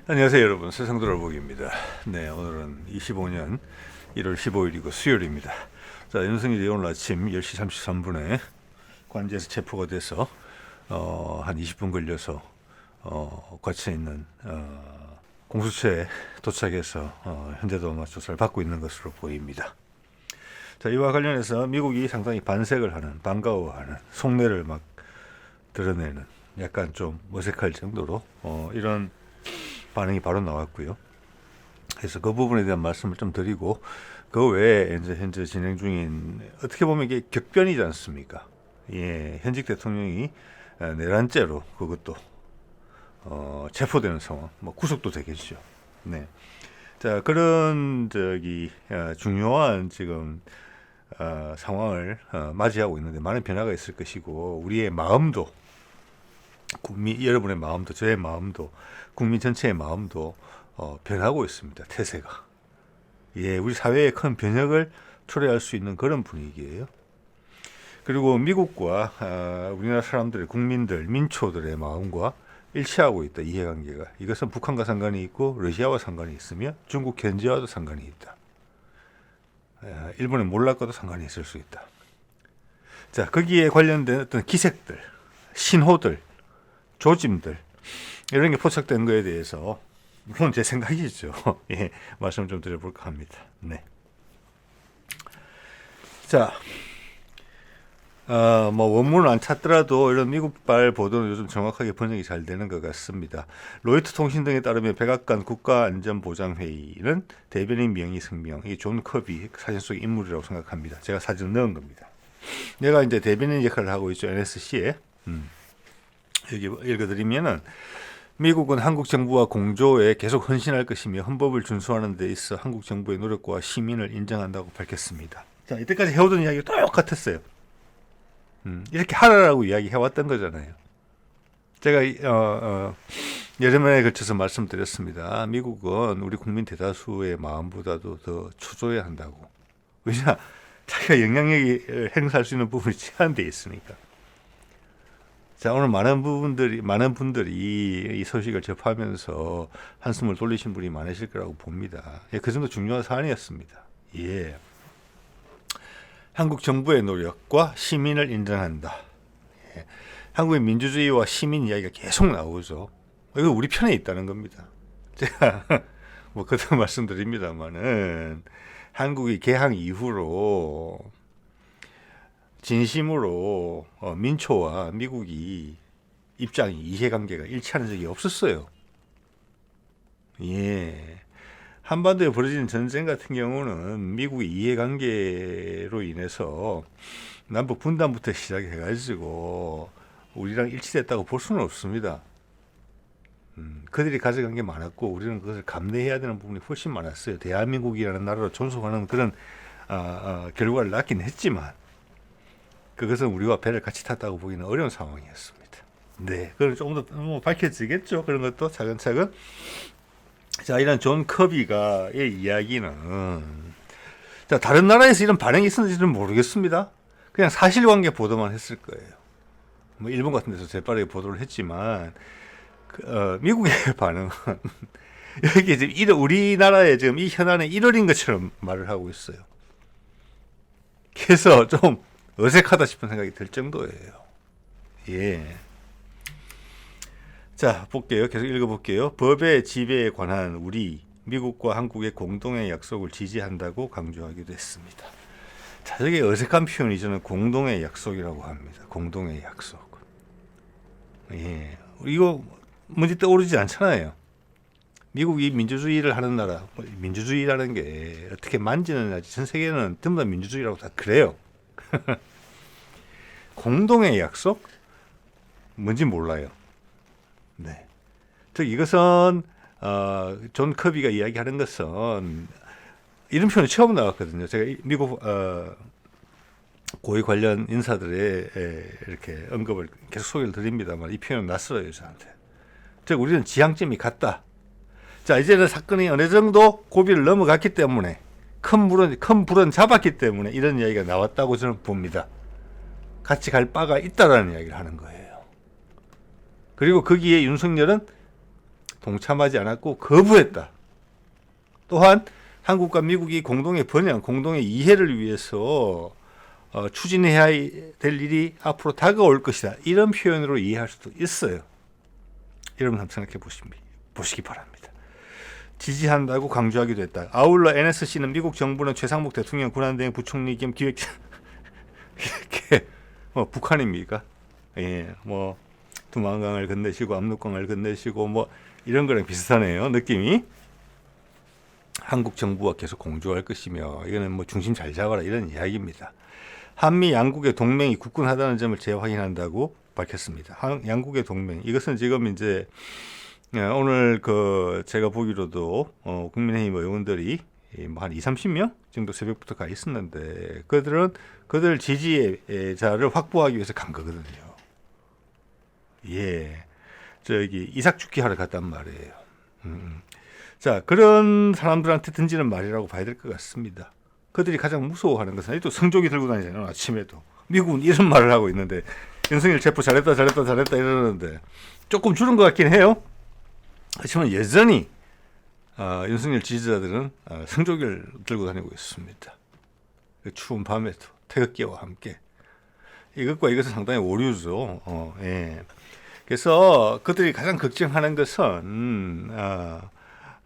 안녕하세요 여러분, 세상돌아보기입니다. 네, 오늘은 25년 1월 15일이고 수요일입니다. 자, 윤석열이 오늘 아침 10시 33분에 관제에서 체포가 돼서 한 20분 걸려서 갇혀있는 공수처에 도착해서 현재도 아마 조사를 받고 있는 것으로 보입니다. 자, 이와 관련해서 미국이 상당히 반색을 하는, 반가워하는, 속내를 막 드러내는, 약간 좀 어색할 정도로 이런 반응이 바로 나왔고요. 그래서 그 부분에 대한 말씀을 좀 드리고, 그 외에 이제 현재 진행 중인, 어떻게 보면 이게 격변이지 않습니까? 예, 현직 대통령이 내란죄로 그것도 체포되는 상황, 뭐 구속도 되겠죠. 네. 자, 그런 중요한 지금 상황을 맞이하고 있는데 많은 변화가 있을 것이고, 우리의 마음도, 여러분의 마음도, 저의 마음도, 국민 전체의 마음도 변하고 있습니다. 태세가. 예, 우리 사회에 큰 변혁을 초래할 수 있는 그런 분위기예요. 그리고 미국과 우리나라 사람들의, 국민들, 민초들의 마음과 일치하고 있다. 이해관계가. 이것은 북한과 상관이 있고 러시아와 상관이 있으며 중국 현지와도 상관이 있다. 일본의 몰락과도 상관이 있을 수 있다. 자, 거기에 관련된 어떤 기색들, 신호들, 조짐들, 이런 게 포착된 거에 대해서, 물론 제 생각이죠. 예, 말씀을 좀 드려볼까 합니다. 네. 자, 뭐 원문을 안 찾더라도 이런 미국발 보도는 요즘 정확하게 번역이 잘 되는 것 같습니다. 로이터 통신 등에 따르면 백악관 국가안전보장회의는 대변인 명의 성명, 이 존 커비 사진 속 인물이라고 생각합니다. 제가 사진을 넣은 겁니다. 내가 이제 대변인 역할을 하고 있죠, NSC에. 여기 읽어드리면은, 미국은 한국 정부와 공조에 계속 헌신할 것이며 헌법을 준수하는 데 있어 한국 정부의 노력과 시민을 인정한다고 밝혔습니다. 자, 이때까지 해오던 이야기가 똑같았어요. 이렇게 하라고 이야기해왔던 거잖아요. 제가 여러 번에 걸쳐서 말씀드렸습니다. 미국은 우리 국민 대다수의 마음보다도 더 초조해야 한다고. 왜냐, 자기가 영향력을 행사할 수 있는 부분이 제한되어 있으니까. 자, 오늘 많은 분들이 이 소식을 접하면서 한숨을 돌리신 분이 많으실 거라고 봅니다. 예, 그 정도 중요한 사안이었습니다. 예. 한국 정부의 노력과 시민을 인정한다. 예. 한국의 민주주의와 시민 이야기가 계속 나오죠. 이거 우리 편에 있다는 겁니다. 제가 뭐 그때도 말씀드립니다만은, 한국이 개항 이후로 진심으로 민초와 미국이 입장이, 이해관계가 일치하는 적이 없었어요. 예. 한반도에 벌어지는 전쟁 같은 경우는 미국의 이해관계로 인해서 남북 분단부터 시작해가지고 우리랑 일치됐다고 볼 수는 없습니다. 그들이 가져간 게 많았고 우리는 그것을 감내해야 되는 부분이 훨씬 많았어요. 대한민국이라는 나라로 존속하는 그런 결과를 낳긴 했지만, 그것은 우리와 배를 같이 탔다고 보기는 어려운 상황이었습니다. 네, 그건 조금 더 밝혀지겠죠. 그런 것도 차근차근. 자, 이런 존 커비가의 이야기는, 자, 다른 나라에서 이런 반응이 있었는지는 모르겠습니다. 그냥 사실관계 보도만 했을 거예요. 뭐 일본 같은 데서 재빠르게 보도를 했지만, 미국의 반응은 여기 지금 우리나라의 지금 이 현안의 1월인 것처럼 말을 하고 있어요. 그래서 좀 어색하다 싶은 생각이 들 정도예요. 예. 자, 볼게요. 계속 읽어볼게요. 법의 지배에 관한 우리 미국과 한국의 공동의 약속을 지지한다고 강조하기도 했습니다. 자, 저게 어색한 표현이 저는 공동의 약속이라고 합니다. 공동의 약속. 예. 이거 문제 떠오르지 않잖아요. 미국이 민주주의를 하는 나라, 민주주의라는 게 어떻게 만지는지 전 세계는 전부 다 민주주의라고 다 그래요. 공동의 약속? 뭔지 몰라요. 네. 즉, 이것은, 존 커비가 이야기하는 것은, 이런 표현이 처음 나왔거든요. 제가 미국, 고위 관련 인사들의 이렇게 언급을 계속 소개를 드립니다만, 이 표현은 낯설어요, 저한테. 즉, 우리는 지향점이 같다. 자, 이제는 사건이 어느 정도 고비를 넘어갔기 때문에, 큰 불은 잡았기 때문에 이런 이야기가 나왔다고 저는 봅니다. 같이 갈 바가 있다라는 이야기를 하는 거예요. 그리고 거기에 윤석열은 동참하지 않았고 거부했다. 또한 한국과 미국이 공동의 번영, 공동의 이해를 위해서 추진해야 될 일이 앞으로 다가올 것이다. 이런 표현으로 이해할 수도 있어요. 여러분 한번 생각해 보시기 바랍니다. 지지한다고 강조하기도 했다. 아울러 NSC는 미국 정부는 최상목 대통령, 군한대행 부총리 겸 기획자 이렇게 북한입니까? 예, 뭐 두만강을 건네시고 압록강을 건네시고 뭐 이런 거랑 비슷하네요. 느낌이. 한국 정부와 계속 공조할 것이며 이거는 뭐 중심 잘 잡아라 이런 이야기입니다. 한미 양국의 동맹이 굳건하다는 점을 재확인한다고 밝혔습니다. 양국의 동맹 이것은 지금 이제 오늘 제가 보기로도 국민의힘 의원들이 한 20-30명 정도 새벽부터 가 있었는데 그들 지지자를 확보하기 위해서 간 거거든요. 예, 저기 이삭죽기 하러 갔단 말이에요. 자, 그런 사람들한테 던지는 말이라고 봐야 될 것 같습니다. 그들이 가장 무서워하는 것은 또 성조기 들고 다니잖아요. 아침에도 미국은 이런 말을 하고 있는데 윤석열 체포 잘했다 이러는데 조금 줄은 것 같긴 해요. 하지만 여전히 윤석열 지지자들은 성조기를 들고 다니고 있습니다. 그 추운 밤에도 태극기와 함께. 이것은 상당히 오류죠. 예. 그래서 그들이 가장 걱정하는 것은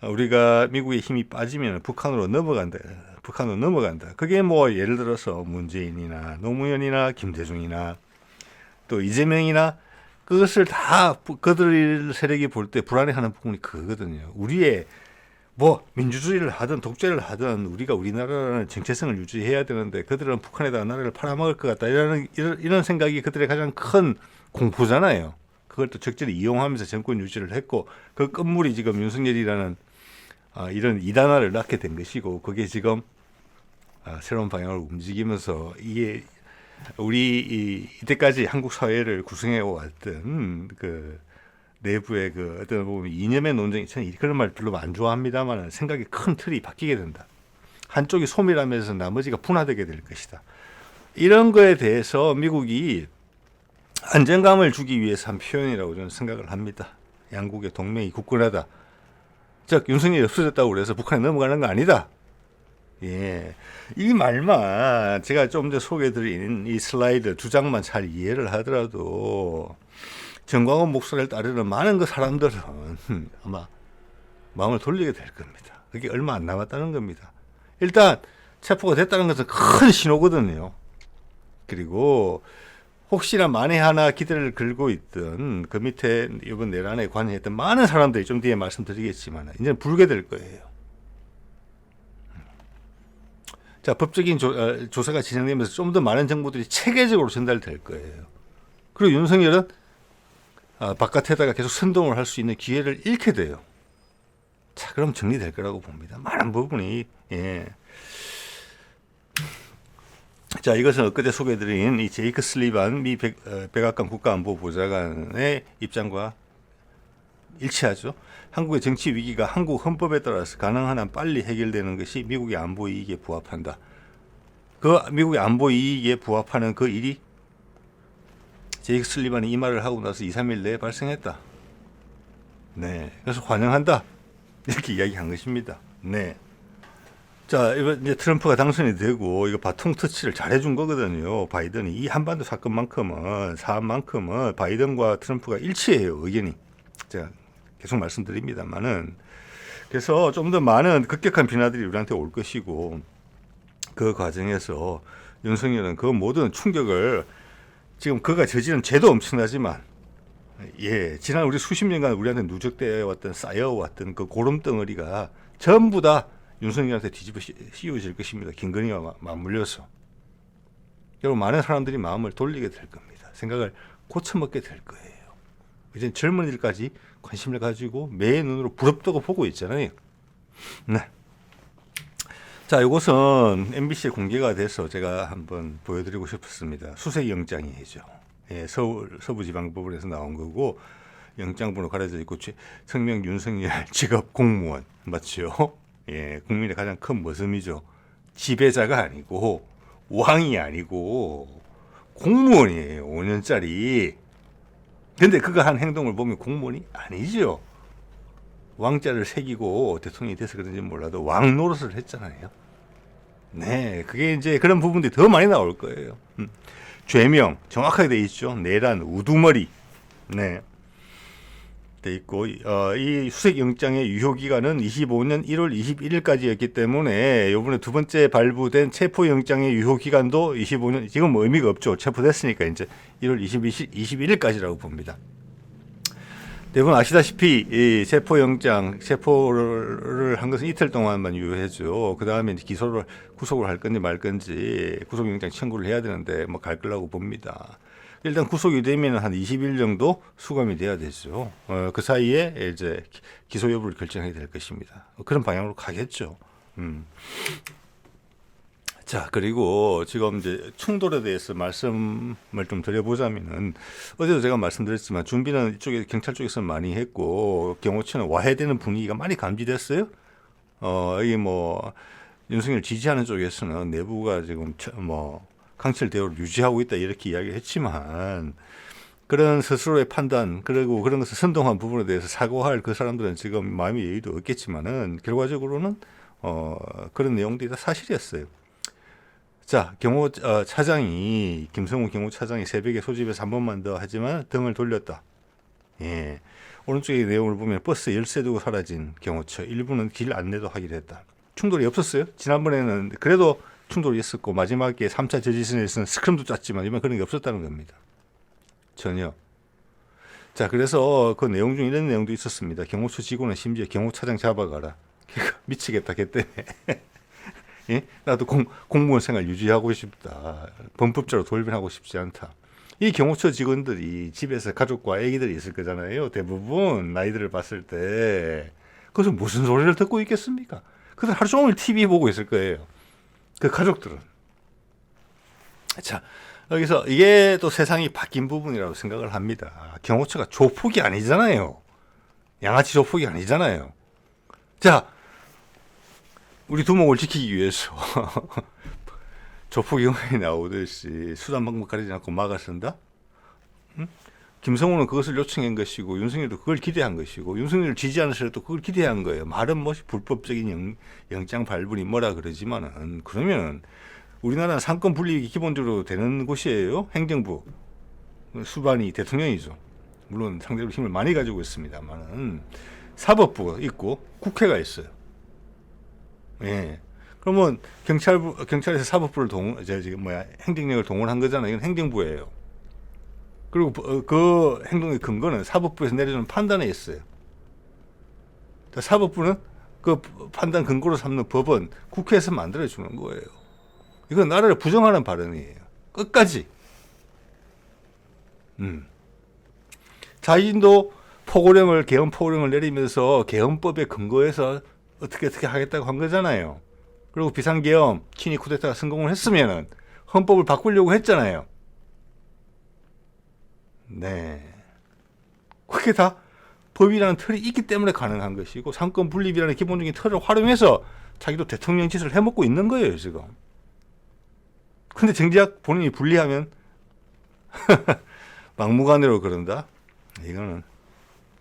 우리가 미국의 힘이 빠지면 북한으로 넘어간다. 그게 뭐 예를 들어서 문재인이나 노무현이나 김대중이나 또 이재명이나 그것을 다 그들 세력이 볼 때 불안해하는 부분이 그거거든요. 우리의 뭐 민주주의를 하든 독재를 하든 우리가 우리나라라는 정체성을 유지해야 되는데 그들은 북한에다 나라를 팔아먹을 것 같다. 이런 생각이 그들의 가장 큰 공포잖아요. 그걸 또 적절히 이용하면서 정권 유지를 했고 그 끝물이 지금 윤석열이라는 이런 이단화를 낳게 된 것이고 그게 지금 새로운 방향을 움직이면서 이게 우리 이때까지 한국 사회를 구성해 왔던 그 내부의 어떤 보면 이념의 논쟁이 저는 그런 말 별로 안 좋아합니다만 생각이 큰 틀이 바뀌게 된다. 한쪽이 소멸하면서 나머지가 분화되게 될 것이다. 이런 거에 대해서 미국이 안정감을 주기 위해서 한 표현이라고 저는 생각을 합니다. 양국의 동맹이 굳건하다. 즉 윤석열이 없어졌다고 그래서 북한에 넘어가는 거 아니다. 예, 이 말만 제가 좀 전에 소개해드린 이 슬라이드 두 장만 잘 이해를 하더라도 정광훈 목사를 따르는 많은 사람들은 아마 마음을 돌리게 될 겁니다. 그게 얼마 안 남았다는 겁니다. 일단 체포가 됐다는 것은 큰 신호거든요. 그리고 혹시나 만에 하나 기대를 걸고 있던 그 밑에 이번 내란에 관여했던 많은 사람들이 좀 뒤에 말씀드리겠지만 이제는 불게 될 거예요. 자, 법적인 조사가 진행되면서 좀 더 많은 정보들이 체계적으로 전달될 거예요. 그리고 윤석열은 바깥에다가 계속 선동을 할 수 있는 기회를 잃게 돼요. 자, 그럼 정리될 거라고 봅니다. 많은 부분이. 예. 자, 이것은 엊그제 소개해드린 이 제이크 슬리반 미 백악관 국가안보보좌관의 입장과 일치하죠. 한국의 정치 위기가 한국 헌법에 따라서 가능한 한 빨리 해결되는 것이 미국의 안보 이익에 부합한다. 그 미국의 안보 이익에 부합하는 그 일이 제이크 슬리반이 이 말을 하고 나서 2-3일 내에 발생했다. 네, 그래서 환영한다. 이렇게 이야기한 것입니다. 네. 자, 이번 이제 트럼프가 당선이 되고 이거 바통 터치를 잘해준 거거든요. 바이든이 이 한반도 사안만큼은 바이든과 트럼프가 일치해요. 의견이. 제가 계속 말씀드립니다만은 그래서 좀 더 많은 급격한 변화들이 우리한테 올 것이고 그 과정에서 윤석열은 그 모든 충격을 지금 그가 저지른 죄도 엄청나지만 예, 지난 우리 수십 년간 우리한테 누적되어 왔던 쌓여왔던 그 고름덩어리가 전부 다 윤석열한테 뒤집어 씌워질 것입니다. 김건희와 맞물려서. 여러분 많은 사람들이 마음을 돌리게 될 겁니다. 생각을 고쳐먹게 될 거예요. 이제 젊은이들까지 관심을 가지고 매의 눈으로 부럽다고 보고 있잖아요. 네. 자, 이것은 MBC에 공개가 돼서 제가 한번 보여드리고 싶었습니다. 수색영장이죠. 예, 서부지방법원에서 나온 거고 영장번호 가려져 있고 성명 윤석열 직업 공무원 맞죠? 예, 국민의 가장 큰 모섬이죠. 지배자가 아니고 왕이 아니고 공무원이에요. 5년짜리. 근데 그가 한 행동을 보면 공무원이 아니죠. 왕자를 새기고 대통령이 돼서 그런지 몰라도 왕 노릇을 했잖아요. 네, 그게 이제 그런 부분들이 더 많이 나올 거예요. 죄명 정확하게 돼 있죠. 내란, 우두머리, 네, 돼 있고 이 수색 영장의 유효 기간은 25년 1월 21일까지였기 때문에 이번에 두 번째 발부된 체포 영장의 유효 기간도 25년 지금 뭐 의미가 없죠. 체포됐으니까 이제 1월 21일까지라고 봅니다. 대부분 아시다시피 이 체포를 한 것은 이틀 동안만 유효해죠. 그 다음에 구속을 할 건지 말 건지 구속영장 청구를 해야 되는데 뭐 갈 거라고 봅니다. 일단 구속이 되면 한 20일 정도 수감이 돼야 되죠. 그 사이에 이제 기소 여부를 결정하게 될 것입니다. 그런 방향으로 가겠죠. 자, 그리고 지금 이제 충돌에 대해서 말씀을 좀 드려보자면은 어제도 제가 말씀드렸지만 준비는 이쪽에 경찰 쪽에서 많이 했고 경호처는 와해되는 분위기가 많이 감지됐어요. 이게 뭐 윤석열 지지하는 쪽에서는 내부가 지금 뭐 강철 대우를 유지하고 있다 이렇게 이야기를 했지만 그런 스스로의 판단 그리고 그런 것을 선동한 부분에 대해서 사과할 그 사람들은 지금 마음의 여유도 없겠지만은 결과적으로는 그런 내용들이 다 사실이었어요. 자, 김성우 경호차장이 새벽에 소집해서 한 번만 더 하지만 등을 돌렸다. 예. 오른쪽의 내용을 보면 버스 열쇠 두고 사라진 경호처 일부는 길 안내도 하기로 했다. 충돌이 없었어요. 지난번에는 그래도 충돌이 있었고 마지막에 3차 저지선에서는 스크럼도 짰지만 이번 그런 게 없었다는 겁니다. 전혀. 자, 그래서 그 내용 중 이런 내용도 있었습니다. 경호처 직원은 심지어 경호차장 잡아가라. 미치겠다, 걔 때문에. 예? 나도 공무원 생활 유지하고 싶다. 범법자로 돌변하고 싶지 않다. 이 경호처 직원들이 집에서 가족과 아기들이 있을 거잖아요. 대부분 나이들을 봤을 때. 그것은 무슨 소리를 듣고 있겠습니까? 그들 하루 종일 TV 보고 있을 거예요. 그 가족들은. 자, 여기서 이게 또 세상이 바뀐 부분이라고 생각을 합니다. 경호처가 조폭이 아니잖아요. 양아치 조폭이 아니잖아요. 자, 우리 두목을 지키기 위해서 조폭 영화에 나오듯이 수단 방법 가리지 않고 막아선다? 응? 김성우는 그것을 요청한 것이고 윤석열도 그걸 기대한 것이고 윤석열을 지지하는 사람도 그걸 기대한 거예요. 말은 뭐 불법적인 영장 발부니 뭐라 그러지만은 그러면 우리나라는 상권 분립이 기본적으로 되는 곳이에요. 행정부 수반이 대통령이죠. 물론 상대적으로 힘을 많이 가지고 있습니다만은 사법부가 있고 국회가 있어요. 예. 그러면 경찰에서 사법부를 행정력을 동원한 거잖아요. 이건 행정부예요. 그리고 그 행동의 근거는 사법부에서 내려주는 판단에 있어요. 사법부는 그 판단 근거로 삼는 법은 국회에서 만들어주는 거예요. 이건 나라를 부정하는 발언이에요. 끝까지. 자신도 개헌 포고령을 내리면서 개헌법에 근거해서 어떻게 하겠다고 한 거잖아요. 그리고 비상계엄, 친위 쿠데타가 성공을 했으면은 헌법을 바꾸려고 했잖아요. 네. 그게 다 법이라는 틀이 있기 때문에 가능한 것이고 상권 분립이라는 기본적인 틀을 활용해서 자기도 대통령 짓을 해먹고 있는 거예요, 지금. 근데 정작 본인이 불리하면 막무가내로 그런다? 이거는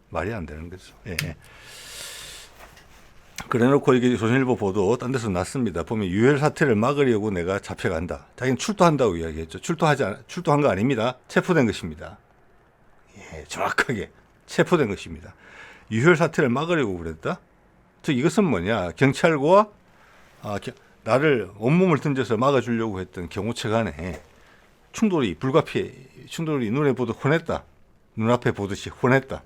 말이 안 되는 거죠. 예. 그래놓고 이게 조선일보 보도 딴 데서 났습니다. 보면 유혈 사태를 막으려고 내가 잡혀간다. 자기는 출두한다고 이야기했죠. 출두한 거 아닙니다. 체포된 것입니다. 예, 정확하게 체포된 것입니다. 유혈 사태를 막으려고 그랬다? 즉 이것은 뭐냐? 경찰과 나를 온몸을 던져서 막아주려고 했던 경호처 간에 충돌이 눈에 보듯 훤했다. 눈앞에 보듯이 훤했다.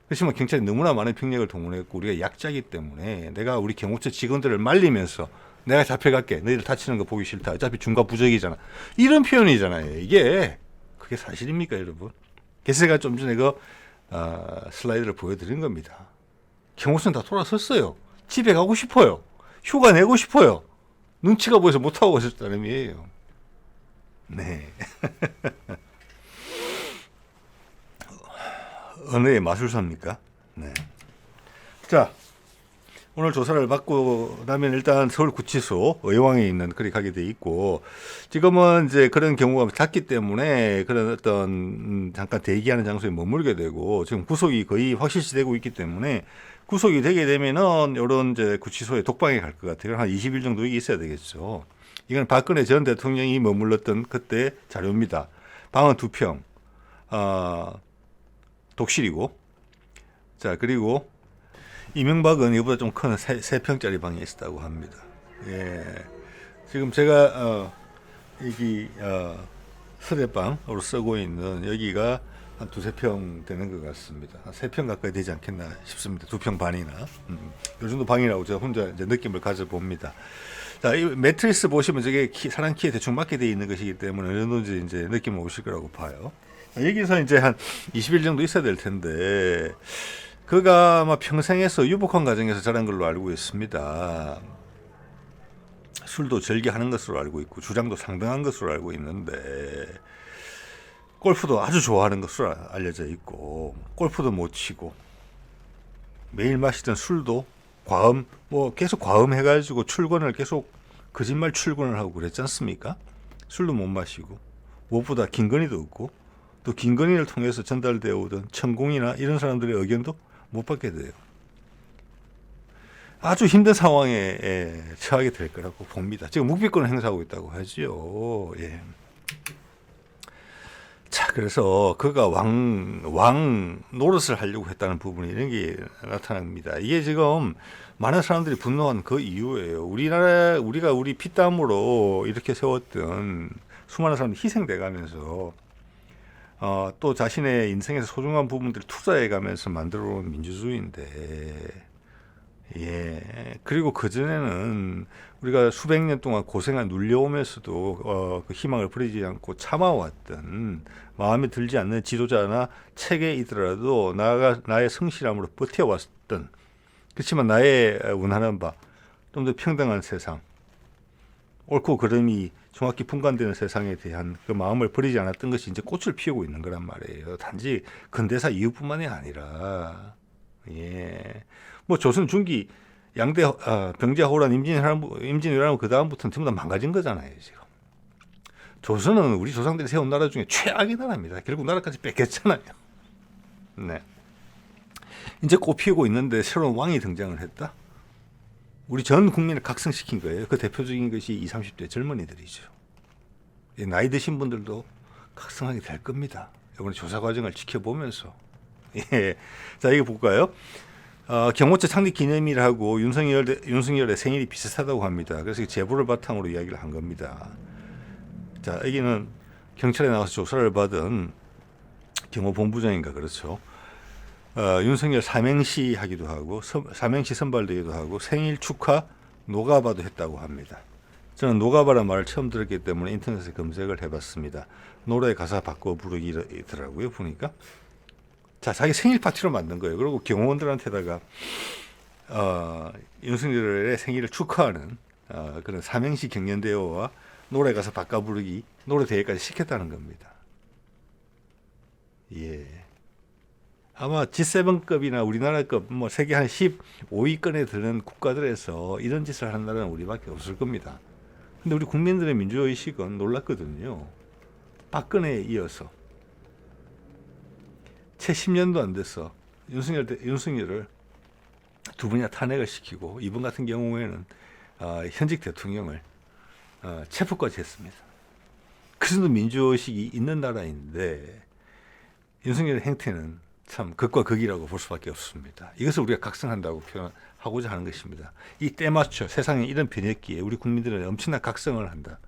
그렇지만 경찰이 너무나 많은 병력을 동원했고 우리가 약자이기 때문에 내가 우리 경호처 직원들을 말리면서 내가 잡혀갈게. 너희들 다치는 거 보기 싫다. 어차피 중과부적이잖아. 이런 표현이잖아요. 그게 사실입니까, 여러분? 그래서 제가 좀 전에 슬라이드를 보여드린 겁니다. 경호처는 다 돌아섰어요. 집에 가고 싶어요. 휴가 내고 싶어요. 눈치가 보여서 못하고 있었다는 의미예요. 네. 언어의 마술사입니까? 네. 자, 오늘 조사를 받고 나면 일단 서울구치소 의왕에 있는 그리 가게 돼 있고, 지금은 이제 그런 경우가 잦기 때문에 그런 어떤 잠깐 대기하는 장소에 머물게 되고, 지금 구속이 거의 확실시되고 있기 때문에 구속이 되게 되면은 이런 이제 구치소에 독방에 갈 것 같아요. 한 20일 정도 있어야 되겠죠. 이건 박근혜 전 대통령이 머물렀던 그때 자료입니다. 방은 2평, 독실이고, 자, 그리고 이명박은 이보다 좀 큰 3평짜리 방이 있었다고 합니다. 예. 지금 제가, 여기, 서대방으로 쓰고 있는 여기가 한 2-3평 되는 것 같습니다. 한 3평 가까이 되지 않겠나 싶습니다. 2평 반이나. 요 정도 방이라고 제가 혼자 이제 느낌을 가져봅니다. 자, 이 매트리스 보시면 저게 사람 키에 대충 맞게 되어 있는 것이기 때문에 어느 정도인지 이제 느낌 오실 거라고 봐요. 여기서 이제 한 20일 정도 있어야 될 텐데, 그가 아마 평생에서 유복한 가정에서 자란 걸로 알고 있습니다. 술도 즐겨하는 것으로 알고 있고 주장도 상당한 것으로 알고 있는데, 골프도 아주 좋아하는 것으로 알려져 있고, 골프도 못 치고 매일 마시던 술도 과음, 뭐 계속 과음해가지고 출근을 계속 거짓말 출근을 하고 그랬지 않습니까? 술도 못 마시고, 무엇보다 김건희도 없고, 또 김건희를 통해서 전달되어 오던 천공이나 이런 사람들의 의견도 못 받게 돼요. 아주 힘든 상황에 처하게 될 거라고 봅니다. 지금 묵비권을 행사하고 있다고 하죠. 예. 자, 그래서 그가 왕 노릇을 하려고 했다는 부분이 이런 게 나타납니다. 이게 지금 많은 사람들이 분노한 그 이유예요. 우리가 우리 피땀으로 이렇게 세웠던 수많은 사람들이 희생돼 가면서, 또 자신의 인생에서 소중한 부분들을 투자해 가면서 만들어 온 민주주의인데, 예. 그리고 그전에는 우리가 수백 년 동안 고생을 눌려오면서도 그 희망을 버리지 않고 참아왔던, 마음에 들지 않는 지도자나 체계이더라도 나의 성실함으로 버텨왔던, 그렇지만 나의 원하는 바, 좀 더 평등한 세상, 옳고 그름이 정확히 분간되는 세상에 대한 그 마음을 버리지 않았던 것이 이제 꽃을 피우고 있는 거란 말이에요. 단지 근대사 이후뿐만이 아니라, 예. 뭐 조선 중기 양대 병자호란 임진왜란 그 다음부터는 전부 다 망가진 거잖아요. 지금 조선은 우리 조상들이 세운 나라 중에 최악의 나라입니다. 결국 나라까지 뺏겼잖아요. 네. 이제 꽃 피우고 있는데 새로운 왕이 등장을 했다. 우리 전 국민을 각성시킨 거예요. 그 대표적인 것이 20, 30대 젊은이들이죠. 나이 드신 분들도 각성하게 될 겁니다. 이번에 조사 과정을 지켜보면서. 예. 자, 이거 볼까요? 경호처 창립 기념일하고 윤석열의 생일이 비슷하다고 합니다. 그래서 제보를 바탕으로 이야기를 한 겁니다. 자, 여기는 경찰에 나와서 조사를 받은 경호본부장인가 그렇죠. 윤석열 삼행시 하기도 하고, 삼행시 선발되기도 하고, 생일 축하 노가바도 했다고 합니다. 저는 노가바라는 말을 처음 들었기 때문에 인터넷에 검색을 해봤습니다. 노래 가사 바꿔 부르기더라고요, 보니까. 자, 자기 생일 파티로 만든 거예요. 그리고 경호원들한테다가 윤석열의 생일을 축하하는 그런 삼행시 경연대회와 노래 가사 바꿔 부르기 노래 대회까지 시켰다는 겁니다. 예. 아마 G7급이나 우리나라급 뭐 세계 한 15위권에 드는 국가들에서 이런 짓을 하는 나라는 우리밖에 없을 겁니다. 근데 우리 국민들의 민주의식은 놀랐거든요. 박근혜에 이어서 채 10년도 안 돼서 윤석열을 두 분이나 탄핵을 시키고, 이번 같은 경우에는 현직 대통령을 체포까지 했습니다. 그 정도 민주의식이 있는 나라인데 윤석열의 행태는 참 극과 극이라고 볼 수밖에 없습니다. 이것을 우리가 각성한다고 표현하고자 하는 것입니다. 이 때맞춰 세상에 이런 변했기에 우리 국민들은 엄청난 각성을 한다.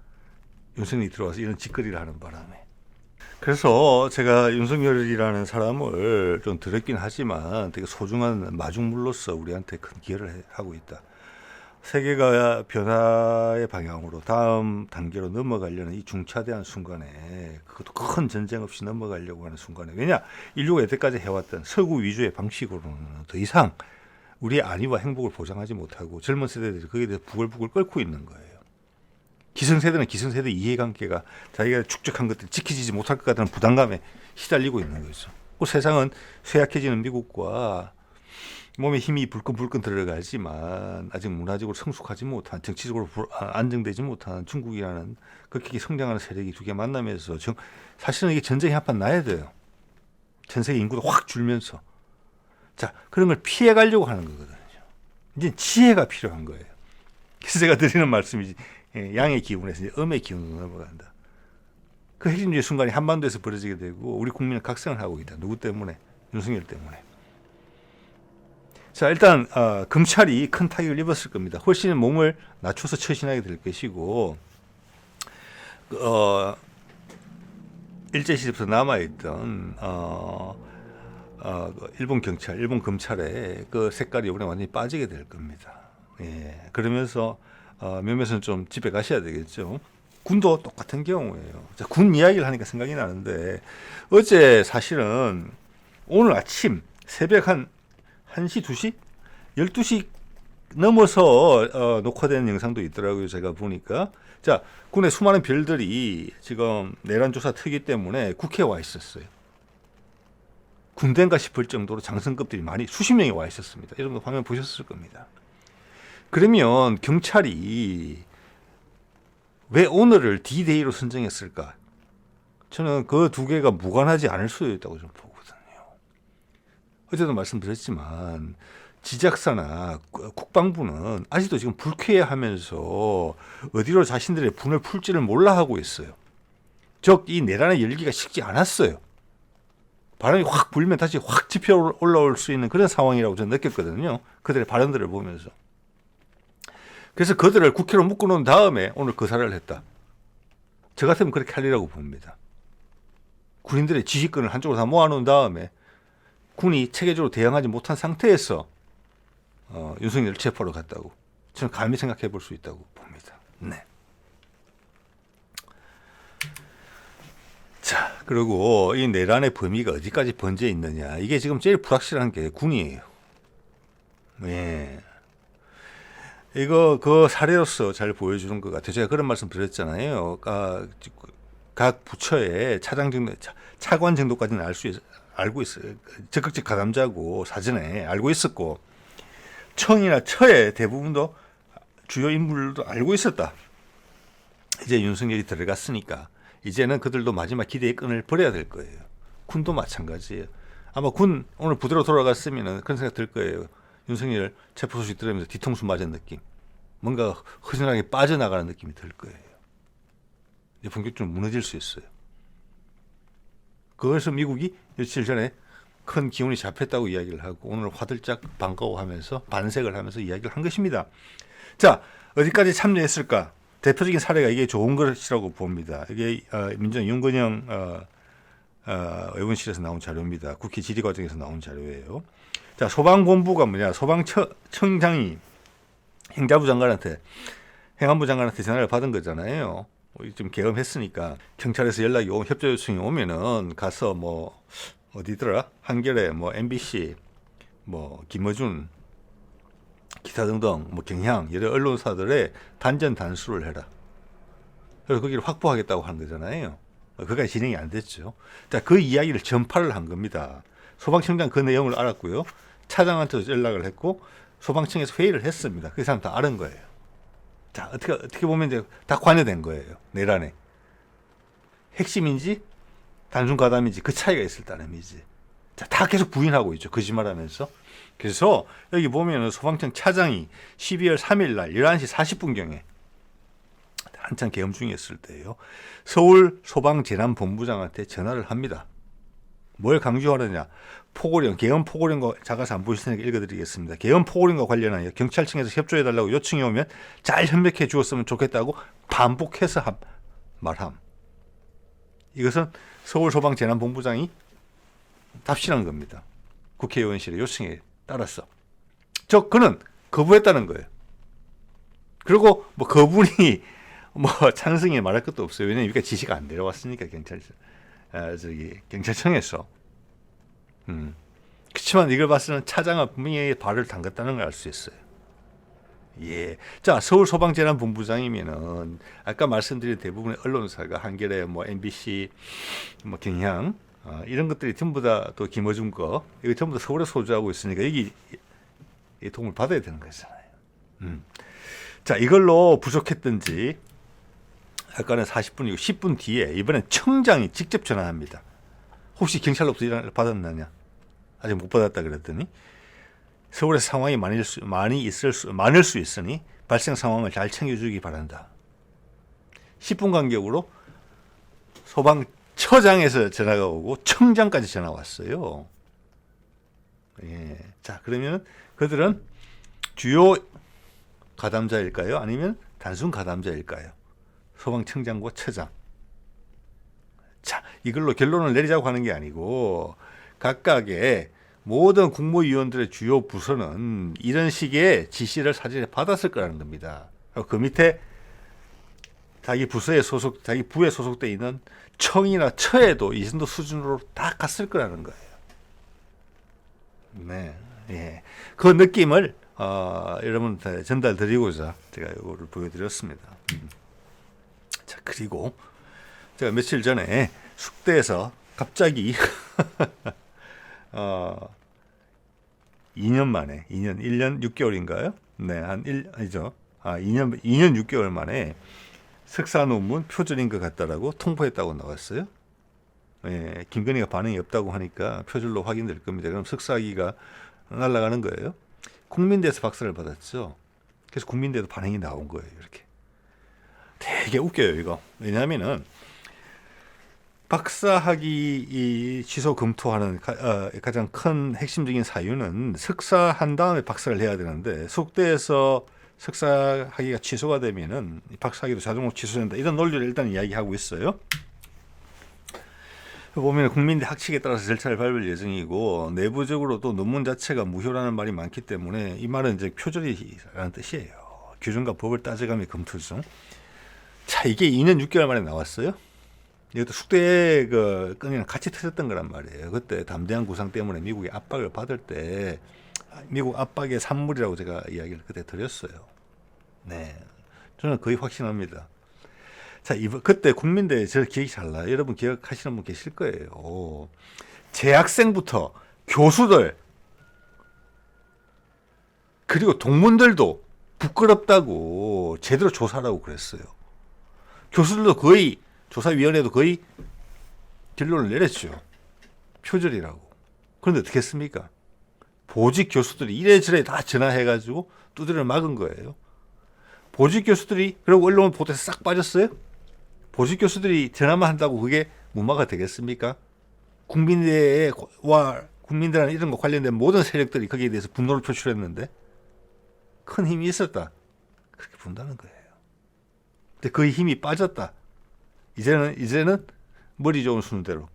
윤석열이 들어와서 이런 짓거리를 하는 바람에. 그래서 제가 윤석열이라는 사람을 좀 더럽긴 하지만 되게 소중한 마중물로서 우리한테 큰 기여를 하고 있다. 세계가 변화의 방향으로 다음 단계로 넘어가려는 이 중차대한 순간에, 그것도 큰 전쟁 없이 넘어가려고 하는 순간에, 왜냐, 인류가 여태까지 해왔던 서구 위주의 방식으로는 더 이상 우리의 안위와 행복을 보장하지 못하고 젊은 세대들이 거기에 대해서 부글부글 끓고 있는 거예요. 기성세대는 기성세대 이해관계가 자기가 축적한 것들이 지켜지지 못할 것 같다는 부담감에 시달리고 있는 거죠. 그 세상은 쇠약해지는 미국과 몸에 힘이 불끈불끈 들어가지만 아직 문화적으로 성숙하지 못한, 정치적으로 안정되지 못한 중국이라는 극히 성장하는 세력이 두 개 만나면서 사실은 이게 전쟁이 한판 나야 돼요. 전 세계 인구도 확 줄면서. 자, 그런 걸 피해 가려고 하는 거거든요. 이제 지혜가 필요한 거예요. 그래서 제가 드리는 말씀이 양의 기운에서 이제 음의 기운으로 넘어간다. 그 핵심적인 순간이 한반도에서 벌어지게 되고 우리 국민은 각성을 하고 있다. 누구 때문에? 윤석열 때문에. 자, 일단 검찰이 큰 타격을 입었을 겁니다. 훨씬 몸을 낮춰서 처신하게 될 것이고 일제시대부터 남아있던 일본 경찰, 일본 검찰의 그 색깔이 이번에 완전히 빠지게 될 겁니다. 예, 그러면서 몇몇은 좀 집에 가셔야 되겠죠. 군도 똑같은 경우예요. 자, 군 이야기를 하니까 생각이 나는데 어제 사실은 오늘 아침 새벽 한 1시, 2시? 12시 넘어서 녹화된 영상도 있더라고요. 제가 보니까. 자, 군의 수많은 별들이 지금 내란조사 특위 때문에 국회에 와 있었어요. 군대인가 싶을 정도로 장성급들이 많이 수십 명이 와 있었습니다. 여러분도 화면 보셨을 겁니다. 그러면 경찰이 왜 오늘을 D-Day로 선정했을까? 저는 그 두 개가 무관하지 않을 수 있다고 좀 보거든요. 어제도 말씀드렸지만 지작사나 국방부는 아직도 지금 불쾌해하면서 어디로 자신들의 분을 풀지를 몰라 하고 있어요. 즉 이 내란의 열기가 식지 않았어요. 바람이 확 불면 다시 확 지펴 올라올 수 있는 그런 상황이라고 저는 느꼈거든요. 그들의 발언들을 보면서. 그래서 그들을 국회로 묶어놓은 다음에 오늘 거사를 했다. 저 같으면 그렇게 하리라고 봅니다. 군인들의 지휘권을 한쪽으로 다 모아놓은 다음에 군이 체계적으로 대응하지 못한 상태에서 윤석열을 체포하러 갔다고 저는 감히 생각해 볼 수 있다고 봅니다. 네. 자, 그리고 이 내란의 범위가 어디까지 번져 있느냐. 이게 지금 제일 불확실한 게 군이에요. 예. 이거 그 사례로서 잘 보여주는 것 같아요. 제가 그런 말씀 드렸잖아요. 각 부처의 차관 정도까지는 알고 있어요. 적극적 가담자고 사전에 알고 있었고 청이나 처의 대부분도 주요 인물도 알고 있었다. 이제 윤석열이 들어갔으니까 이제는 그들도 마지막 기대의 끈을 버려야 될 거예요. 군도 마찬가지예요. 아마 군 오늘 부대로 돌아갔으면 그런 생각 들 거예요. 윤석열 체포 소식 들으면서 뒤통수 맞은 느낌. 뭔가 허전하게 빠져나가는 느낌이 들 거예요. 이제 본격적으로 무너질 수 있어요. 그래서 미국이 며칠 전에 큰 기운이 잡혔다고 이야기를 하고 오늘 화들짝 반가워하면서 반색을 하면서 이야기를 한 것입니다. 자, 어디까지 참여했을까? 대표적인 사례가 이게 좋은 것이라고 봅니다. 이게 민주당 윤건영 의원실에서 나온 자료입니다. 국회 질의 과정에서 나온 자료예요. 자, 소방본부가 뭐냐? 소방청장이 행안부 장관한테 전화를 받은 거잖아요. 좀 계엄했으니까 경찰에서 연락이 협조 요청이 오면은 가서 뭐 어디더라? 한겨레, 뭐 MBC, 뭐 김어준, 기타 등등 뭐 경향 여러 언론사들의 단전 단수를 해라. 그래서 거기를 확보하겠다고 하는 거잖아요. 그까지 진행이 안 됐죠. 자, 그 이야기를 전파를 한 겁니다. 소방청장 그 내용을 알았고요. 차장한테도 연락을 했고 소방청에서 회의를 했습니다. 그 사람 다 아는 거예요. 자, 어떻게 보면 이제 다 관여된 거예요. 내란에. 핵심인지 단순 가담인지 그 차이가 있을 따름이지. 자, 다 계속 부인하고 있죠. 거짓말하면서. 그래서 여기 보면은 소방청 차장이 12월 3일 날 11시 40분경에 한참 계엄 중이었을 때예요. 서울 소방재난본부장한테 전화를 합니다. 뭘 강조하느냐? 포고령, 계엄 포고령과 작아서 안 보시니까 읽어드리겠습니다. 계엄 포고령과 관련하여 경찰청에서 협조해달라고 요청이 오면 잘 협력해 주었으면 좋겠다고 반복해서 말함. 이것은 서울소방재난본부장이 답신한 겁니다. 국회의원실의 요청에 따라서. 그는 거부했다는 거예요. 그리고 뭐 거부니 뭐 찬성에 말할 것도 없어요. 왜냐면 여기가 지시가 안 내려왔으니까 경찰청에서. 그렇지만 이걸 봤을 때는 차장은 분명히 발을 담갔다는 걸 알 수 있어요. 예. 자, 서울소방재난본부장이면은 아까 말씀드린 대부분의 언론사가 한겨레, 뭐 MBC, 뭐 경향 이런 것들이 전부 다 또 김어준 거 이거 전부 다 서울에 소주하고 있으니까 여기 이 도움을 받아야 되는 거잖아요. 자, 이걸로 부족했든지 아까는 40분이고 10분 뒤에 이번엔 청장이 직접 전화합니다. 혹시 경찰로부터 전화를 받았느냐? 아직 못 받았다 그랬더니 서울에 상황이 많을 수 있으니 발생 상황을 잘 챙겨주기 바란다. 10분 간격으로 소방처장에서 전화가 오고 청장까지 전화 왔어요. 예. 자, 그러면 그들은 주요 가담자일까요? 아니면 단순 가담자일까요? 소방청장과 처장. 자, 이걸로 결론을 내리자고 하는 게 아니고 각각의 모든 국무위원들의 주요 부서는 이런 식의 지시를 사전에 받았을 거라는 겁니다. 그 밑에 자기 부에 소속돼 있는 청이나 처에도 이 정도 수준으로 다 갔을 거라는 거예요. 네, 예, 그 느낌을 여러분한테 전달드리고자 제가 이거를 보여드렸습니다. 자, 그리고 제가 며칠 전에 숙대에서 갑자기 2년 만에 1년 6개월인가요? 네, 2년 6개월 만에 석사 논문 표절인 것 같다라고 통보했다고 나왔어요. 예, 김건희가 반응이 없다고 하니까 표절로 확인될 겁니다. 그럼 석사학위가 날아가는 거예요. 국민대에서 박사를 받았죠. 그래서 국민대도 반응이 나온 거예요. 이렇게 되게 웃겨요, 이거. 왜냐하면은 박사학위 취소 검토하는 가장 큰 핵심적인 사유는 석사한 다음에 박사를 해야 되는데 숙대에서 석사학위가 취소가 되면은 박사학위도 자동으로 취소된다. 이런 논리를 일단 이야기하고 있어요. 보면 국민대 학칙에 따라서 절차를 밟을 예정이고 내부적으로 또 논문 자체가 무효라는 말이 많기 때문에 이 말은 이제 표절이라는 뜻이에요. 규정과 법을 따져가며 검토 중. 자, 이게 2년 6개월 만에 나왔어요. 이것도 숙대 그 건이랑 같이 터졌던 거란 말이에요. 그때 담대한 구상 때문에 미국의 압박을 받을 때 미국 압박의 산물이라고 제가 이야기를 그때 드렸어요. 네, 저는 거의 확신합니다. 자, 그때 국민대 저 기억이 잘 나요. 여러분 기억하시는 분 계실 거예요. 재학생부터 교수들 그리고 동문들도 부끄럽다고 제대로 조사하라고 그랬어요. 교수들도 거의 조사위원회도 거의 결론을 내렸죠. 표절이라고. 그런데 어떻게 했습니까? 보직 교수들이 이래저래 다 전화해가지고 두드려 막은 거예요. 보직 교수들이 그리고 언론 보도에서 싹 빠졌어요. 보직 교수들이 전화만 한다고 그게 무마가 되겠습니까? 국민대와 국민들한 이런 거 관련된 모든 세력들이 거기에 대해서 분노를 표출했는데 큰 힘이 있었다. 그렇게 본다는 거예요. 근데 그 힘이 빠졌다. 이제는 머리 좋은 순서대로,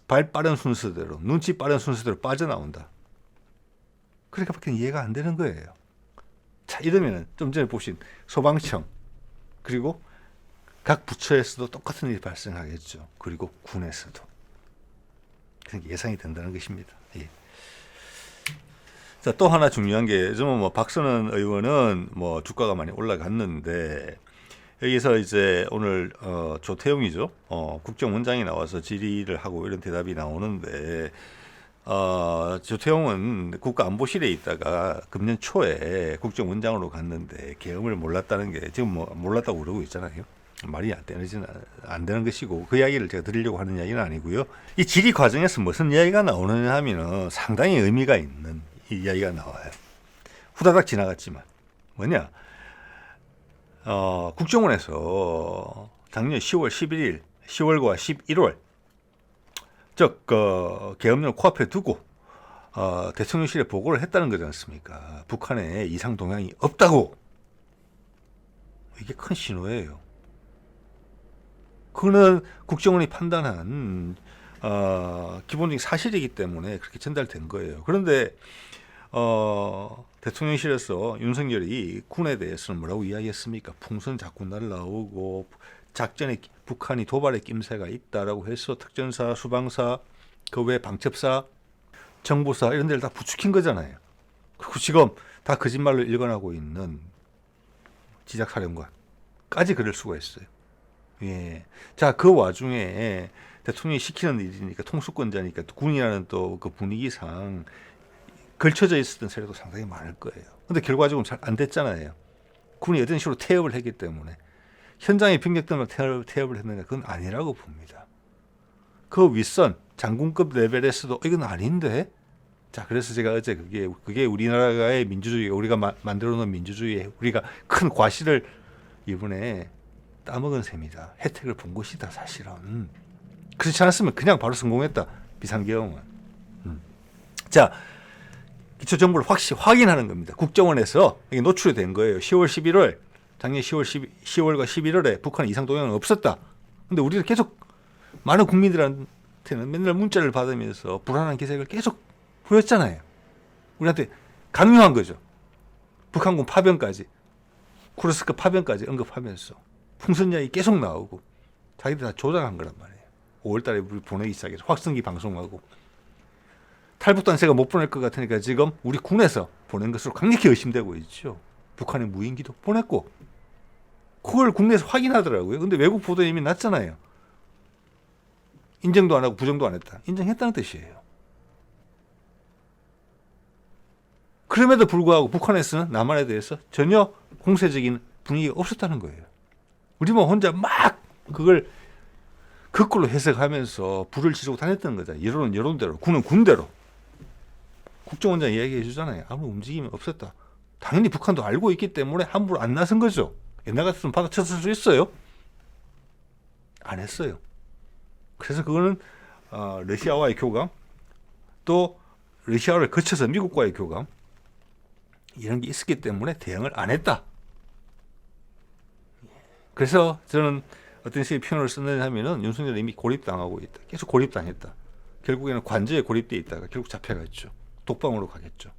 발 빠른 순서대로, 눈치 빠른 순서대로 빠져나온다. 그러니까 밖에 이해가 안 되는 거예요. 자, 이러면은 좀 전에 보신 소방청 그리고 각 부처에서도 똑같은 일이 발생하겠죠. 그리고 군에서도. 그러니까 예상이 된다는 것입니다. 예. 자, 또 하나 중요한 게 요즘은 뭐 박선원 의원은 뭐 주가가 많이 올라갔는데 여기서 이제 오늘 조태용이죠. 국정원장이 나와서 질의를 하고 이런 대답이 나오는데 조태용은 국가안보실에 있다가 금년 초에 국정원장으로 갔는데 계엄을 몰랐다는 게 지금 뭐 몰랐다고 그러고 있잖아요. 말이 안 되는 것이고 그 이야기를 제가 드리려고 하는 이야기는 아니고요. 이 질의 과정에서 무슨 이야기가 나오느냐 하면은 상당히 의미가 있는 이 이야기가 나와요. 후다닥 지나갔지만 뭐냐? 국정원에서 작년 10월 11일, 10월과 11월 즉 계엄령을 코앞에 두고 대통령실에 보고를 했다는 거지 않습니까? 북한에 이상 동향이 없다고. 이게 큰 신호예요. 그거는 국정원이 판단한 기본적인 사실이기 때문에 그렇게 전달된 거예요. 그런데 대통령실에서 윤석열이 군에 대해서는 뭐라고 이야기했습니까? 풍선 자꾸 날라오고 작전에 북한이 도발의 낌새가 있다라고 해서 특전사, 수방사, 그 외 방첩사, 정보사 이런 데를 다 부추긴 거잖아요. 그리고 지금 다 거짓말로 일관하고 있는 지작사령관까지 그럴 수가 있어요. 예. 자, 그 와중에 대통령이 시키는 일이니까 통수권자니까 군이라는 또 그 분위기상 걸쳐져 있었던 세력도 상당히 많을 거예요. 근데 결과적으로 잘 안 됐잖아요. 군이 어떤 식으로 태업을 했기 때문에. 현장의 병력들만 태업을 했는데 그건 아니라고 봅니다. 그 윗선 장군급 레벨에서도 이건 아닌데. 자, 그래서 제가 어제 그게 우리나라의 민주주의, 우리가 만들어 놓은 민주주의에 우리가 큰 과실을 이번에 따먹은 셈이다. 혜택을 본 것이다, 사실은. 그렇지 않았으면 그냥 바로 성공했다, 비상계엄은. 자, 기초정보를 확인하는 겁니다. 국정원에서 이게 노출이 된 거예요. 10월 11월, 작년 10월과 11월에 북한 이상 동향은 없었다. 근데 우리는 계속 많은 국민들한테는 맨날 문자를 받으면서 불안한 기색을 계속 보였잖아요. 우리한테 강요한 거죠. 북한군 파병까지, 쿠르스크 파병까지 언급하면서 풍선 이야기 계속 나오고 자기들 다 조작한 거란 말이에요. 5월 달에 우리 보내기 시작해서 확성기 방송하고 탈북단체가 못 보낼 것 같으니까 지금 우리 군에서 보낸 것으로 강력히 의심되고 있죠. 북한의 무인기도 보냈고 그걸 국내에서 확인하더라고요. 근데 외국 보도에 이미 났잖아요. 인정도 안 하고 부정도 안 했다. 인정했다는 뜻이에요. 그럼에도 불구하고 북한에서는 남한에 대해서 전혀 공세적인 분위기가 없었다는 거예요. 우리만 혼자 막 그걸 거꾸로 해석하면서 불을 지르고 다녔던 거죠. 여론은 여론대로, 군은 군대로. 국정원장 이야기해 주잖아요. 아무 움직임이 없었다. 당연히 북한도 알고 있기 때문에 함부로 안 나선 거죠. 옛날 같으면 받아쳤을 수 있어요. 안 했어요. 그래서 그거는 러시아와의 교감, 또 러시아를 거쳐서 미국과의 교감, 이런 게 있었기 때문에 대응을 안 했다. 그래서 저는 어떤 식의 표현을 쓰느냐 하면은 윤석열은 이미 고립당하고 있다. 계속 고립당했다. 결국에는 관저에 고립돼 있다가 결국 잡혀갔죠. 독방으로 가겠죠.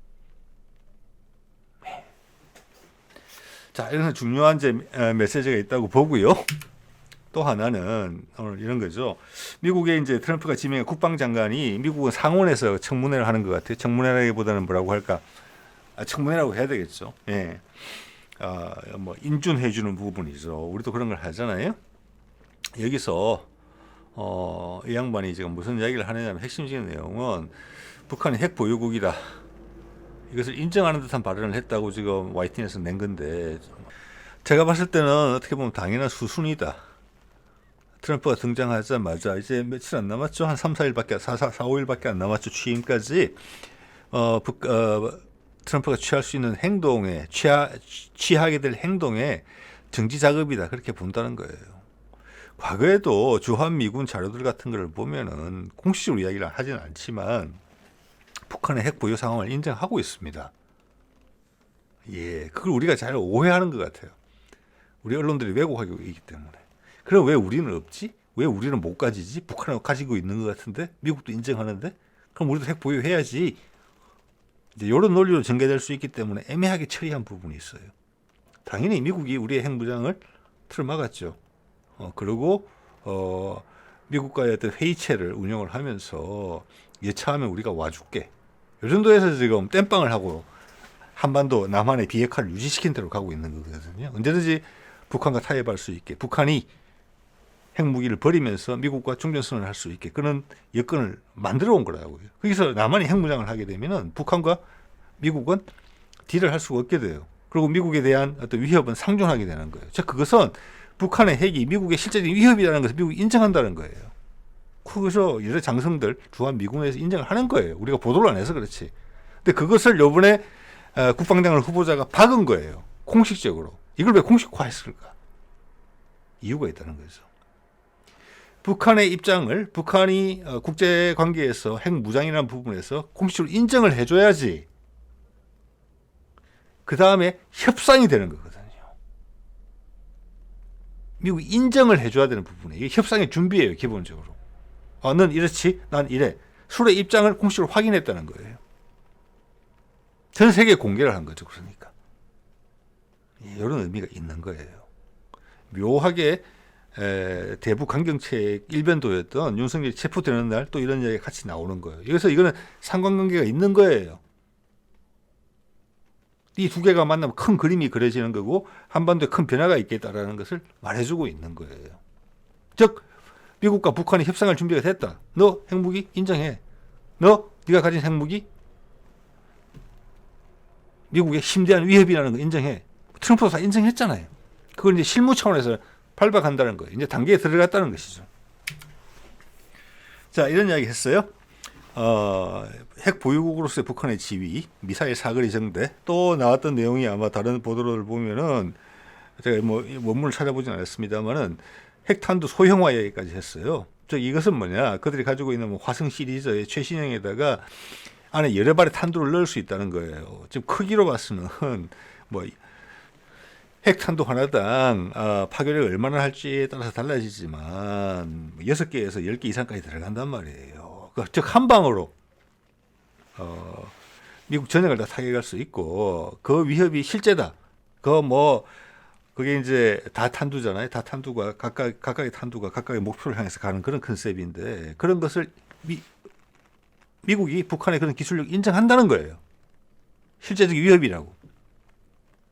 자, 이런 중요한 메시지가 있다고 보고요. 또 하나는 오늘 이런 거죠. 미국의 이제 트럼프가 지명한 국방장관이 미국은 상원에서 청문회를 하는 것 같아요. 청문회라기보다는 뭐라고 할까? 청문회라고 해야 되겠죠. 예. 뭐 인준해 주는 부분이죠. 우리도 그런 걸 하잖아요. 여기서 이 양반이 지금 무슨 이야기를 하느냐면 핵심적인 내용은 북한이 핵 보유국이다. 이것을 인정하는 듯한 발언을 했다고 지금 YTN에서 낸 건데, 제가 봤을 때는 어떻게 보면 당연한 수순이다. 트럼프가 등장하자마자 이제 며칠 안 남았죠. 한 4, 5일밖에 안 남았죠. 취임까지. 트럼프가 취할 수 있는 행동에, 취하게 될 행동에 정지 작업이다. 그렇게 본다는 거예요. 과거에도 주한미군 자료들 같은 걸 보면은 공식적으로 이야기를 하지는 않지만 북한의 핵 보유 상황을 인정하고 있습니다. 예, 그걸 우리가 잘 오해하는 것 같아요. 우리 언론들이 왜곡하고 있기 때문에. 그럼 왜 우리는 없지? 왜 우리는 못 가지지? 북한은 가지고 있는 것 같은데? 미국도 인정하는데? 그럼 우리도 핵 보유해야지. 이제 이런 논리로 전개될 수 있기 때문에 애매하게 처리한 부분이 있어요. 당연히 미국이 우리의 핵무장을 틀어막았죠. 그리고 미국과의 어떤 회의체를 운영을 하면서 예차하면 우리가 와줄게. 이 정도에서 지금 땜빵을 하고 한반도 남한의 비핵화를 유지시킨 대로 가고 있는 거거든요. 언제든지 북한과 타협할 수 있게, 북한이 핵무기를 버리면서 미국과 종전선언을 할 수 있게 그런 여건을 만들어 온 거라고요. 거기서 남한이 핵무장을 하게 되면은 북한과 미국은 딜을 할 수가 없게 돼요. 그리고 미국에 대한 어떤 위협은 상존하게 되는 거예요. 즉 그것은 북한의 핵이 미국의 실제적인 위협이라는 것을 미국이 인정한다는 거예요. 그래서 여러 장성들 주한미군에서 인정을 하는 거예요. 우리가 보도를 안 해서 그렇지. 근데 그것을 요번에 국방장관 후보자가 박은 거예요. 공식적으로. 이걸 왜 공식화했을까? 이유가 있다는 거죠. 북한의 입장을 북한이 국제관계에서 핵무장이라는 부분에서 공식적으로 인정을 해줘야지 그 다음에 협상이 되는 거거든요. 미국이 인정을 해줘야 되는 부분이에요. 이게 협상의 준비예요. 기본적으로. 넌 이렇지, 난 이래. 서로의 입장을 공식적으로 확인했다는 거예요. 전 세계에 공개를 한 거죠. 그러니까 이런 의미가 있는 거예요. 묘하게 대북 강경책 일변도였던 윤석열이 체포되는 날 또 이런 이야기가 같이 나오는 거예요. 그래서 이거는 상관관계가 있는 거예요. 이 두 개가 만나면 큰 그림이 그려지는 거고 한반도에 큰 변화가 있겠다라는 것을 말해주고 있는 거예요. 즉 미국과 북한이 협상할 준비가 됐다. 너 핵무기 인정해. 네가 가진 핵무기 미국의 심대한 위협이라는 거 인정해. 트럼프도 다 인정했잖아요. 그걸 이제 실무 차원에서 발박한다는 거예요. 이제 단계에 들어갔다는 것이죠. 자, 이런 이야기 했어요. 핵 보유국으로서의 북한의 지위, 미사일 사거리 정대, 또 나왔던 내용이 아마 다른 보도를 보면은 제가 뭐 원문을 찾아보진 않았습니다만은 핵탄두 소형화 얘기까지 했어요. 즉 이것은 뭐냐? 그들이 가지고 있는 뭐 화성 시리즈의 최신형에다가 안에 여러 발의 탄두를 넣을 수 있다는 거예요. 지금 크기로 봐서는 뭐 핵탄두 하나당 파괴력이 얼마나 할지에 따라서 달라지지만 6개에서 10개 이상까지 들어간단 말이에요. 즉 한 방으로 미국 전역을 다 타격할 수 있고 그 위협이 실제다. 그게 이제 다 탄두잖아요. 다 탄두가 각각의 탄두가 각각의 목표를 향해서 가는 그런 컨셉인데 그런 것을 미국이 북한의 그런 기술력 인정한다는 거예요. 실제적 위협이라고.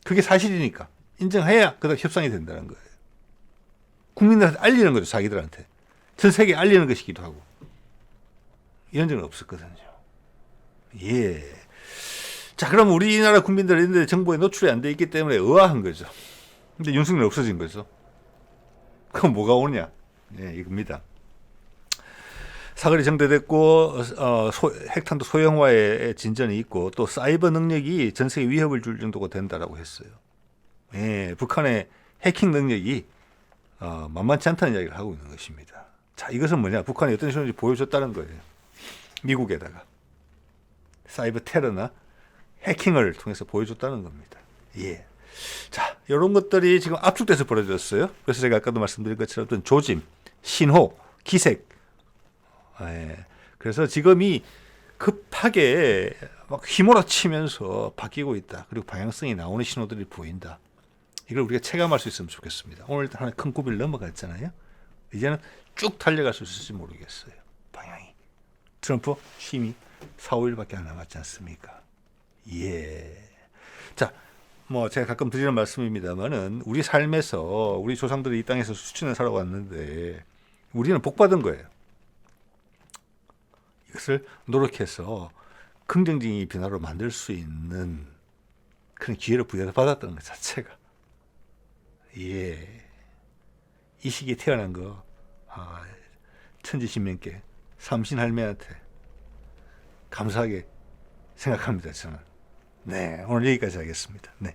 그게 사실이니까. 인정해야 그다음 협상이 된다는 거예요. 국민들한테 알리는 거죠. 자기들한테. 전 세계에 알리는 것이기도 하고. 이런 적은 없었거든요. 예. 자, 그럼 우리나라 국민들은 정보에 노출이 안 돼 있기 때문에 의아한 거죠. 근데 윤석열 없어진 거죠. 그럼 뭐가 오냐? 예, 이겁니다. 사거리 정대됐고 핵탄두 소형화의 진전이 있고 또 사이버 능력이 전 세계 위협을 줄 정도가 된다라고 했어요. 예, 북한의 해킹 능력이 만만치 않다는 이야기를 하고 있는 것입니다. 자, 이것은 뭐냐? 북한이 어떤 식으로 보여줬다는 거예요. 미국에다가 사이버 테러나 해킹을 통해서 보여줬다는 겁니다. 예. 자, 이런 것들이 지금 압축돼서 벌어졌어요. 그래서 제가 아까도 말씀드린 것처럼 어떤 조짐, 신호, 기색. 예. 그래서 지금이 급하게 막 휘몰아치면서 바뀌고 있다. 그리고 방향성이 나오는 신호들이 보인다. 이걸 우리가 체감할 수 있으면 좋겠습니다. 오늘 하나 큰 고비를 넘어갔잖아요. 이제는 쭉 달려갈 수 있을지 모르겠어요. 방향이. 트럼프 취임이 4, 5일밖에 안 남았지 않습니까? 예. 자, 뭐 제가 가끔 드리는 말씀입니다만은 우리 삶에서 우리 조상들이 이 땅에서 수천년 살아왔는데 우리는 복 받은 거예요. 이것을 노력해서 긍정적인 변화로 만들 수 있는 그런 기회를 부여받았다는 것 자체가 예. 이 시기에 태어난 거 천지신명께 삼신할매한테 감사하게 생각합니다. 저는. 네, 오늘 여기까지 하겠습니다. 네.